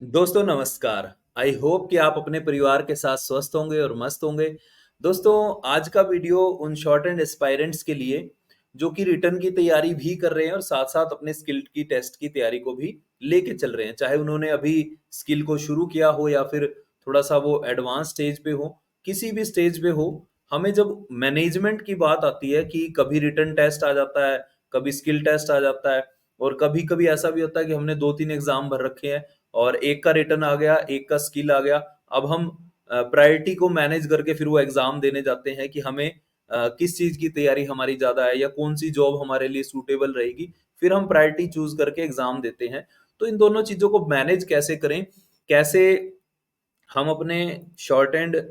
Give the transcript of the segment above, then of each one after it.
दोस्तों नमस्कार। I hope कि आप अपने परिवार के साथ स्वस्थ होंगे और मस्त होंगे। दोस्तों आज का वीडियो उन शॉर्ट एंड एस्पायरेंट्स के लिए जो कि रिटर्न की तैयारी भी कर रहे हैं और साथ-साथ अपने स्किल की टेस्ट की तैयारी को भी लेके चल रहे हैं। चाहे उन्होंने अभी स्किल को शुरू किया हो या फिर थोड़ा-सा वो एडवांस स्टेज पे हो, किसी भी स्टेज पे हो, हमें जब मैनेजमेंट की बात आती है कि कभी रिटन टेस्ट आ जाता है, कभी स्किल टेस्ट आ जाता है और कभी-कभी ऐसा भी होता है कि हमने 2-3 एग्ज़ाम भर रखे हैं और एक का रिटन आ गया, एक का स्किल आ गया। अब हम प्रायोरिटी को मैनेज करके फिर वो एग्ज़ाम देने जाते हैं कि हमें किस चीज़ की तैयारी हमारी ज़्यादा है या कौन-सी जॉब हमारे लिए सूटेबल रहेगी। फिर हम प्रायोरिटी चूज़ करके एग्ज़ाम देते हैं। तो इन दोनों चीज़ों को मैनेज कैसे करें? कैसे हम अपने शॉर्ट एंड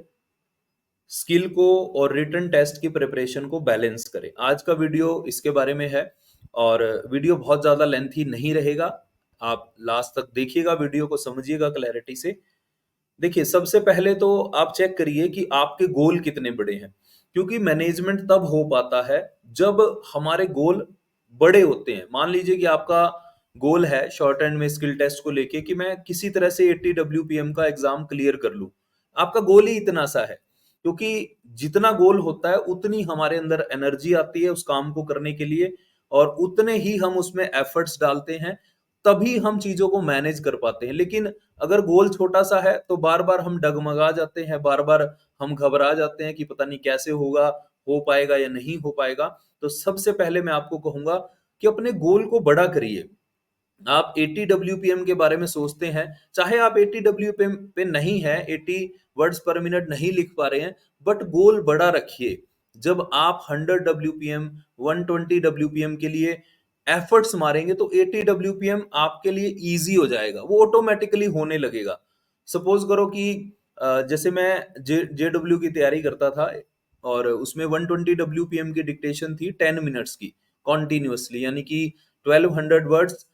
स्किल को और रिटन टेस्ट की प्रिपरेशन को बैलेंस करें। आज का वीडियो इसके बारे में है और वीडियो बहुत ज़्यादा लेंथी नहीं रहेगा। आप लास्ट तक देखिएगा, वीडियो को समझिएगा क्लैरिटी से। देखिए, सबसे पहले तो आप चेक करिए कि आपके गोल कितने बड़े हैं, क्योंकि मैनेजमेंट तब हो पाता है जब हमारे गोल बड़े होते हैं। मान लीजिए कि आपका गोल है शॉर्ट एंड में स्किल टेस्ट को लेके कि मैं किसी तरह से 80 डब्ल्यूपीएम का एग्जाम क्लियर कर लूं। आपका गोल ही इतना सा है, क्योंकि जितना गोल होता है उतनी हमारे अंदर एनर्जी आती है उस काम को करने के लिए और उतने ही हम उसमें एफर्ट्स डालते हैं, तभी हम चीजों को मैनेज कर पाते हैं। लेकिन अगर गोल छोटा-सा है, तो बार-बार हम डगमगा जाते हैं, बार-बार हम घबरा जाते हैं कि पता नहीं कैसे होगा, हो पाएगा या नहीं हो पाएगा। तो सबसे पहले मैं आपको कहूँगा कि अपने गोल को बड़ा करिए। आप 80 डब्ल्यूपीएम के बारे में सोचते हैं, चाहे आप 80 डब्ल्यूपीएम पे नहीं हैं, 80 वर्ड्स पर मिनट नहीं लिख पा रहे हैं, बट गोल बड़ा रखिए। जब आप 100 डब्ल्यूपीएम, 120 डब्ल्यूपीएम के लिए एफर्ट्स मारेंगे तो 80 डब्ल्यूपीएम आपके लिए ईज़ी हो जाएगा, वो ऑटोमैटिकली होने लगेगा। सपोज़ करो कि जैसे मैं जेडब्ल्यू की तैयारी करता था और उसमें 120 डब्ल्यूपीएम की डिक्टेशन थी 10 मिनट्स की, कंटीन्यूअसली, यानी कि 1200 वर्ड्स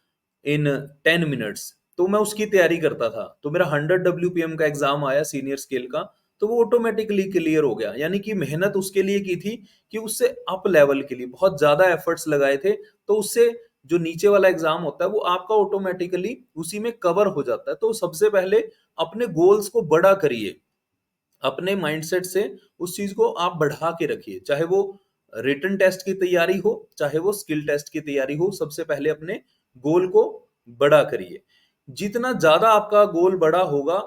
इन 10 मिनट्स। तो मैं उसकी तैयारी करता था। तो मेरा 100 डब्ल्यूपीएम का एग्ज़ाम आया सीनियर स्केल का, तो वो ऑटोमैटिकली क्लियर हो गया। यानी कि मेहनत उसके लिए की थी कि उससे अप लेवल के लिए बहुत ज़्यादा एफर्ट्स लगाए थे, तो उससे जो नीचे वाला एग्ज़ाम होता है, वो आपका ऑटोमैटिकली उसी में कवर हो जाता है। तो सबसे पहले अपने गोल्स को बड़ा करिए। अपने माइंडसेट से उस चीज़ को आप बढ़ा के रखिए। चाहे वो रिटन टेस्ट की तैयारी हो, चाहे वो स्किल टेस्ट की तैयारी हो, सबसे पहले अपने गोल को बड़ा करिए। जितना ज़्यादा आपका गोल बड़ा होगा,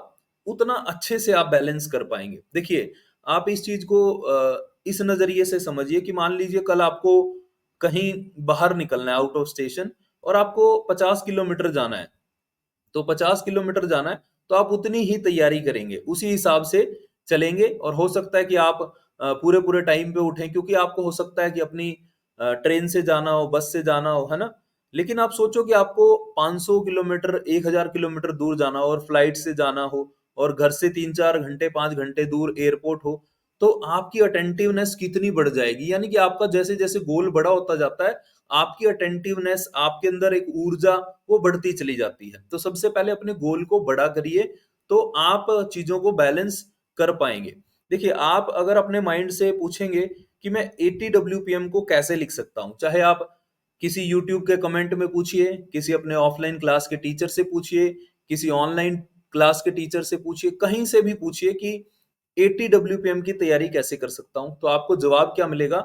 उतना अच्छे से आप बैलेंस कर पाएँगे। देखिए, आप इस चीज़ को इस नज़रिए से समझिए कि मान लीजिए कल आपको कहीं बाहर निकलना है आउट ऑफ स्टेशन और आपको 50 किलोमीटर जाना है। तो 50 किलोमीटर जाना है, तो आप उतनी ही तैयारी करेंगे, उसी हिसाब से चलेंगे और हो सकता है कि आप पूरे-पूरे टाइम पे उठें, क्योंकि आपको हो सकता है कि अपनी ट्रेन से जाना हो, बस से जाना हो, है ना? लेकिन आप सोचो कि आपको 500 किलोमीटर, 1000 किलोमीटर दूर जाना हो और फ्लाइट से जाना हो और घर से 3-4 घंटे, 5 घंटे दूर एयरपोर्ट हो, तो आपकी अटेंटिवनेस कितनी बढ़ जाएगी। यानी कि आपका जैसे-जैसे गोल बड़ा होता जाता है, आपकी अटेंटिवनेस, आपके अंदर एक ऊर्जा वो बढ़ती चली जाती है। तो सबसे पहले अपने गोल को बड़ा करिए, तो आप चीज़ों को बैलेंस कर पाएँगे। देखिए, आप अगर अपने माइंड से पूछेंगे कि मैं 80 डब्ल्यूपीएम को कैसे लिख सकता हूँ? चाहे आप किसी यूट्यूब के कमेंट में पूछिए, किसी अपने ऑफलाइन क्लास के टीचर से पूछिए, किसी ऑनलाइन क्लास के टीचर से पूछिए, कहीं से भी पूछिए कि 80 डब्ल्यूपीएम की तैयारी कैसे कर सकता हूँ? तो आपको जवाब क्या मिलेगा?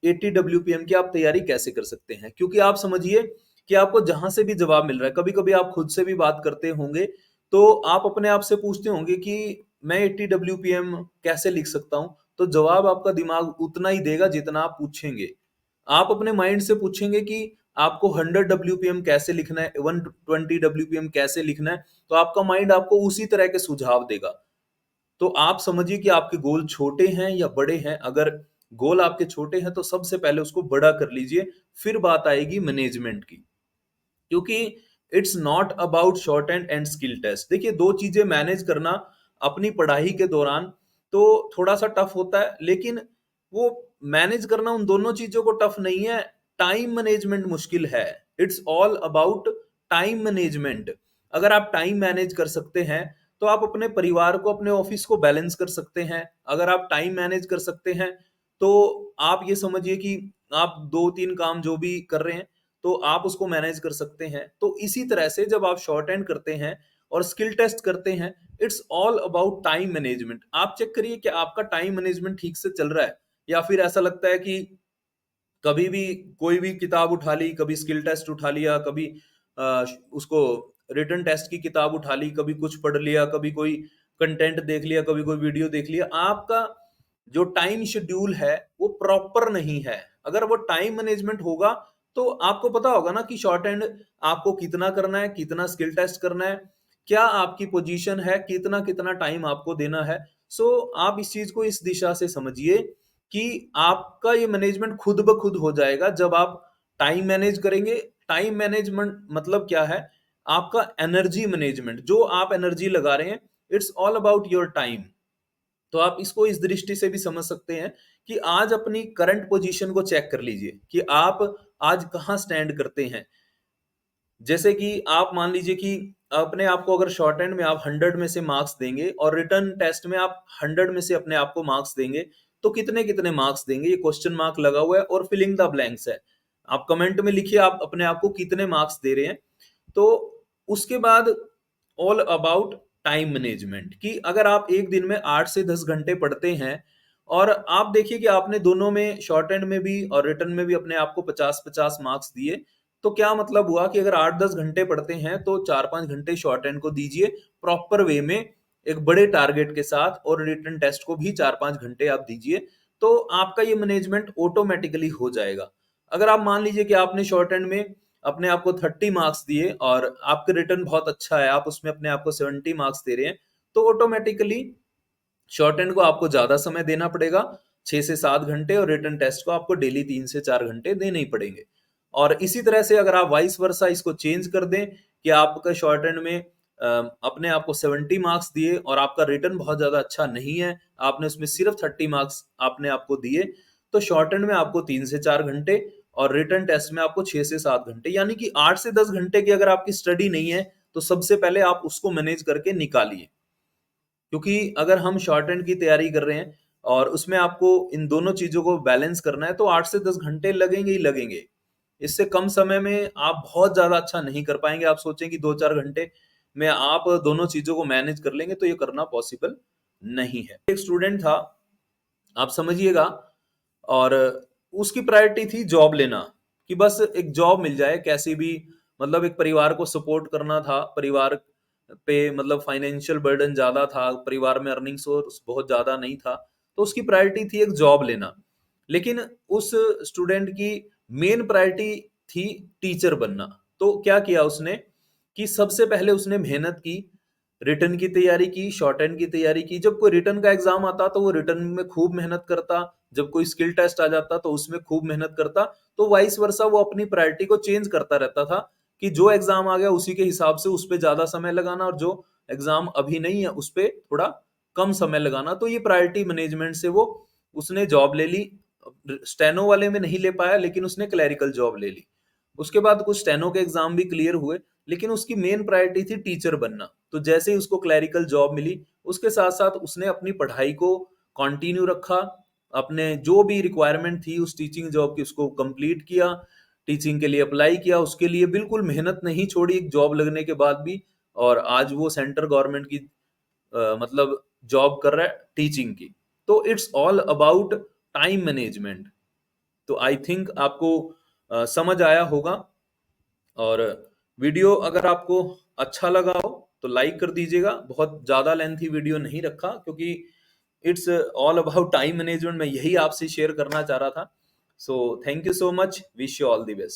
80 डब्ल्यूपीएम की आप तैयारी कैसे कर सकते हैं? क्योंकि आप समझिए कि आपको जहाँ से भी जवाब मिल रहा है, कभी-कभी आप खुद से भी बात करते होंगे, तो आप अपने आप से पूछते होंगे कि मैं 80 डब्ल्यूपीएम कैसे लिख सकता हूँ? तो जवाब आपका दिमाग उतना ही देगा जितना आप पूछेंगे। आप अपने माइंड से पूछेंगे कि आपको 100 डब्ल्यूपीएम कैसे लिखना है, 120 डब्ल्यूपीएम कैसे लिखना है, तो आपका माइंड आपको उसी तरह के सुझाव देगा। तो आप समझिए कि आपके गोल छोटे हैं या बड़े हैं। अगर गोल आपके छोटे हैं तो सबसे पहले उसको बड़ा कर लीजिए, फिर बात आएगी मैनेजमेंट की। क्योंकि it's not about short and and skill test. देखिए, दो चीजें मैनेज करना अपनी पढ़ाई के दौरान तो थोड़ा सा टफ होता है, लेकिन वो मैनेज करना उन दोनों चीजों को टफ नहीं है, टाइम मैनेजमेंट मुश्किल है। It's all about time management. अगर आप टाइम मैनेज कर सकते हैं तो आप अपने परिवार को, अपने ऑफिस को बैलेंस कर सकते हैं। अगर आप टाइम मैनेज कर सकते हैं तो आप ये समझिए कि आप दो तीन काम जो भी कर रहे हैं तो आप उसको मैनेज कर सकते हैं। तो इसी तरह से जब आप शॉर्ट एंड करते हैं और स्किल टेस्ट करते हैं, it's all about time management. आप चेक करिए कि आपका टाइम मैनेजमेंट ठीक से चल रहा है, या फिर ऐसा लगता है कि कभी भी कोई भी किताब उठा ली, कभी स्किल टेस्ट उठा लिया, कभी उसको रिटन टेस्ट की किताब उठा ली, कभी कुछ पढ़ लिया, कभी कोई कंटेंट देख लिया, कभी कोई वीडियो देख लिया। आपका जो टाइम शेड्यूल है वो प्रॉपर नहीं है। अगर वो टाइम मैनेजमेंट होगा तो आपको पता होगा ना कि शॉर्ट एंड आपको कितना करना है, कितना स्किल टेस्ट करना है, क्या आपकी पोजीशन है, कितना कितना टाइम आपको देना है। सो आप इस चीज को इस दिशा से समझिए कि आपका ये मैनेजमेंट खुद ब खुद हो जाएगा जब आप टाइम मैनेज करेंगे। टाइम मैनेजमेंट मतलब क्या है? आपका एनर्जी मैनेजमेंट, जो आप एनर्जी लगा रहे हैं, it's all about your time. तो आप इसको इस दृष्टि से भी समझ सकते हैं कि आज अपनी करंट पोजीशन को चेक कर लीजिए कि आप आज कहाँ स्टैंड करते हैं। जैसे कि आप मान लीजिए कि अपने आप को अगर शॉर्ट एंड में आप 100 में से मार्क्स देंगे और रिटर्न टेस्ट में आप 100 में से अपने आप को मार्क्स देंगे, तो कितने कितने मार्क्स देंगे? ये क्वेश्चन मार्क लगा हुआ है और फिलिंग द ब्लैंक्स है। आप कमेंट में लिखिए आप अपने आप को कितने मार्क्स दे रहे हैं। तो उसके बाद ऑल अबाउट टाइम मैनेजमेंट, कि अगर आप एक दिन में 8 से 10 घंटे पढ़ते हैं और आप देखिए कि आपने दोनों में, शॉर्ट एंड में भी और रिटर्न में भी, अपने आप को 50-50 मार्क्स दिए, तो क्या मतलब हुआ कि अगर 8-10 घंटे पढ़ते हैं तो 4-5 घंटे शॉर्ट एंड को दीजिए प्रॉपर वे में, एक बड़े टारगेट के साथ, और रिटर्न टेस्ट को भी 4-5 घंटे आप दीजिए, तो आपका ये मैनेजमेंट ऑटोमेटिकली हो जाएगा। अगर आप मान लीजिए कि आपने शॉर्ट एंड में अपने आप को 30 मार्क्स दिए और आपके रिटर्न बहुत अच्छा है, आप उसमें अपने आप को 70 मार्क्स दे रहे हैं, तो ऑटोमेटिकली शॉर्ट एंड को आपको ज्यादा समय देना पड़ेगा, 6 से 7 घंटे, और रिटर्न टेस्ट को आपको डेली 3 से 4 घंटे देने ही पड़ेंगे। और इसी तरह से अगर आप वाइस वर्सा इसको चेंज कर दें कि आपका शॉर्ट एंड में अपने आप को 70 मार्क्स दिए और आपका रिटर्न बहुत ज्यादा अच्छा नहीं है, आपने उसमें सिर्फ 30 मार्क्स आपने आपको दिए, तो शॉर्ट एंड में आपको 3 से 4 घंटे और रिटर्न टेस्ट में आपको 6 से 7 घंटे, यानी कि 8 से 10 घंटे की अगर आपकी स्टडी नहीं है तो सबसे पहले आप उसको मैनेज करके निकालिए। क्योंकि अगर हम शॉर्ट एंड की तैयारी कर रहे हैं और उसमें आपको इन दोनों चीजों को बैलेंस करना है, तो 8 से 10 घंटे लगेंगे ही लगेंगे। इससे कम समय में आप बहुत ज्यादा अच्छा नहीं कर पाएंगे। आप सोचें कि 2-4 घंटे में आप दोनों चीजों को मैनेज कर लेंगे, तो ये करना पॉसिबल नहीं है। एक स्टूडेंट था, आप समझिएगा, और उसकी प्रायोरिटी थी जॉब लेना, कि बस एक जॉब मिल जाए कैसी भी, मतलब एक परिवार को सपोर्ट करना था, परिवार पे मतलब फाइनेंशियल बर्डन ज्यादा था, परिवार में अर्निंग सोर्स बहुत ज्यादा नहीं था, तो उसकी प्रायोरिटी थी एक जॉब लेना। लेकिन उस स्टूडेंट की मेन प्रायोरिटी थी टीचर बनना। तो क्या किया उसने कि सबसे पहले उसने मेहनत की, रिटर्न की तैयारी की, शॉर्ट एंड की तैयारी की। जब कोई रिटर्न का एग्जाम आता तो वो रिटर्न में खूब मेहनत करता, जब कोई स्किल टेस्ट आ जाता तो उसमें खूब मेहनत करता। तो वाइस वर्सा वो अपनी प्रायोरिटी को चेंज करता रहता था कि जो एग्जाम आ गया उसी के हिसाब से उस पर ज्यादा समय लगाना, और जो एग्जाम अभी नहीं है उस पर थोड़ा कम समय लगाना। तो ये प्रायोरिटी मैनेजमेंट से वो उसने जॉब ले ली। स्टेनो वाले में नहीं ले पाया, लेकिन उसने क्लैरिकल जॉब ले ली। उसके बाद कुछ स्टेनो के एग्जाम भी क्लियर हुए, लेकिन उसकी मेन प्रायोरिटी थी टीचर बनना। तो जैसे ही उसको क्लैरिकल जॉब मिली, उसके साथ साथ उसने अपनी पढ़ाई को कंटिन्यू रखा, अपने जो भी रिक्वायरमेंट थी उस टीचिंग जॉब की उसको कंप्लीट किया, टीचिंग के लिए अप्लाई किया, उसके लिए बिल्कुल मेहनत नहीं छोड़ी एक जॉब लगने के बाद भी। और आज वो सेंट्रल गवर्नमेंट की मतलब जॉब कर रहा है टीचिंग की। तो it's all about time management. तो आई थिंक आपको समझ आया होगा। और वीडियो अगर आपको अच्छा लगा हो तो लाइक कर दीजिएगा। बहुत ज्यादा लेंथी वीडियो नहीं रखा, क्योंकि it's all about time management, मैं यही आपसे शेयर करना चाह रहा था। So thank you so much, wish you all the best.